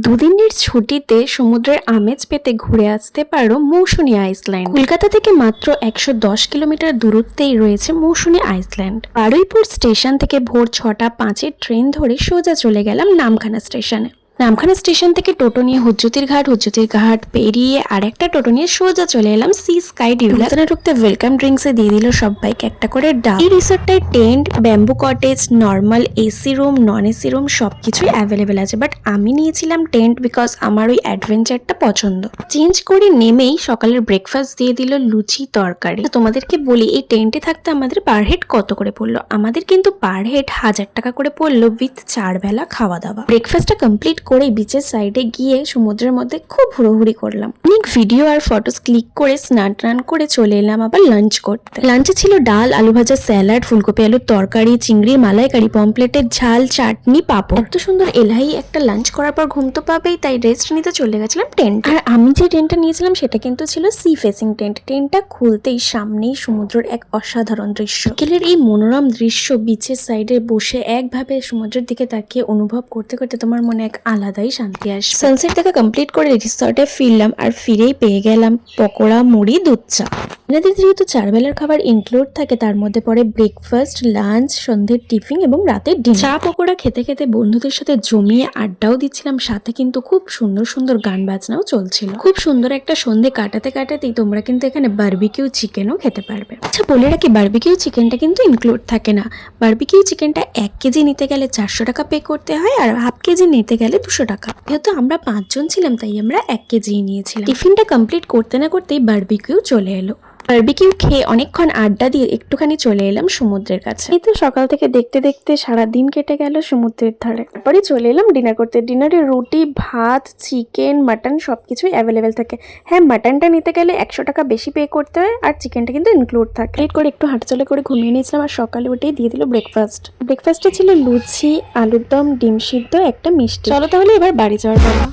দুদিনের ছুটিতে সমুদ্রের আমেজ পেতে ঘুরে আসতে পারো মৌসুনী আইসল্যান্ড। কলকাতা থেকে মাত্র 110 কিলোমিটার দূরত্বেই রয়েছে মৌসুনী আইসল্যান্ড। বারুইপুর স্টেশন থেকে ভোর 6:05 ট্রেন ধরে সোজা চলে গেলাম নামখানা স্টেশনে। নামখানা স্টেশন থেকে টোটো নিয়ে হুজ্জুতির ঘাট পেরিয়ে আর একটা টোটো নিয়ে সোজা চলে এলাম সি স্কাই ডিউলা। ঢুকতে ওয়েলকাম ড্রিঙ্কসে দিয়ে দিল সবাইকে একটা করে ডাব। এই রিসোর্টটায় tent, bamboo cottage, normal AC room, non AC room সবকিছুই অ্যাভেলেবেল আছে, বাট আমি নিয়েছিলাম টেন্ট বিকজ আমার ওই অ্যাডভেঞ্চারটা পছন্দ। চেঞ্জ করে নেমেই সকালের ব্রেকফাস্ট দিয়ে দিল লুচি তরকারি। তোমাদেরকে বলি এই টেন্টে থাকতে আমাদের পার হেড কত করে পড়লো। আমাদের কিন্তু পার হেড 1000 টাকা করে পড়লো উইথ 4 বেলা খাওয়া দাওয়া। ব্রেকফাস্টটা কমপ্লিট করে বিচের সাইডে গিয়ে সমুদ্রের মধ্যে খুব হুড়োহুড়ি করলাম। অনেক ভিডিও আর ফটোস ক্লিক করে স্নান টান করে চলে এলাম আবার লাঞ্চ করতে। লাঞ্চে ছিল ডাল, আলু ভাজা, স্যালাড, ফুলকপি আলুর তরকারি, চিংড়ির মালাইকারি, পমপ্লেটের ঝাল, চাটনি, পাঁপড়। এত সুন্দর এলাহি একটা লাঞ্চ করার পর ঘুম তো পাবেই, তাই রেস্ট নিতে চলে গেছিলাম টেন্ট। আর আমি যে টেন্টটা নিয়েছিলাম সেটা কিন্তু ছিল সি ফেসিং টেন্ট। টেন্টটা খুলতেই সামনেই সমুদ্রের এক অসাধারণ দৃশ্য। বিকেলের এই মনোরম দৃশ্য বিচের সাইডে বসে একভাবে সমুদ্রের দিকে তাকিয়ে অনুভব করতে করতে তোমার মনে এক আলাদাই শান্তি আসে। সানসেট দেখা কমপ্লিট করে রিসর্টে ফিরলাম আর ফিরেই পেয়ে গেলাম পকোড়া, মুড়ি, দুধ চা। এনাদের যেহেতু 4 বেলার খাবার ইনক্লুড থাকে, তার মধ্যে পড়ে ব্রেকফাস্ট, লাঞ্চ, সন্ধ্যের টিফিন এবং রাতের ডিনার। চা পকোড়া খেতে খেতে বন্ধুদের সাথে জমিয়ে আড্ডাও দিচ্ছিলাম, সাথে কিন্তু খুব সুন্দর সুন্দর গান বাজনাও চলছিল। খুব সুন্দর একটা সন্ধে কাটাতে কাটাতেই তোমরা কিন্তু এখানে বারবিকিউ চিকেনও খেতে পারবে। আচ্ছা বলে রাখি, বারবিকিউ চিকেনটা কিন্তু ইনক্লুড থাকে না। বারবিকিউ চিকেনটা 1 কেজি নিতে গেলে 400 টাকা পে করতে হয়, আর হাফ কেজি নিতে গেলে 200 টাকা। যেহেতু আমরা 5 জন ছিলাম তাই আমরা 1 কেজি নিয়েছিলাম। টিফিনটা কমপ্লিট করতে না করতেই বারবিকিউ চলে এলো। বারবিকিউ খেয়ে অনেকক্ষণ আড্ডা দিয়ে একটুখানি চলে এলাম সমুদ্রের কাছে। এই তো সকাল থেকে দেখতে দেখতে সারা দিন কেটে গেল সমুদ্রের ধারে। তারপরে চলে এলাম ডিনার করতে। ডিনারে রুটি, ভাত, চিকেন, মাটন সবকিছুই অ্যাভেলেবেল থাকে। হ্যাঁ, মাটনটা নিতে গেলে 100 টাকা বেশি পে করতে হয়, আর চিকেনটা কিন্তু ইনক্লুড থাকে। লেট করে একটু হাঁটাচলা করে ঘুমিয়ে নিয়েছিলাম, আর সকালে উঠেই দিয়ে দিল ব্রেকফাস্ট। ব্রেকফাস্টে ছিল লুচি, আলুর দম, ডিম সিদ্ধ, একটা মিষ্টি। চলো তাহলে এবার বাড়ি যাওয়ার পালা।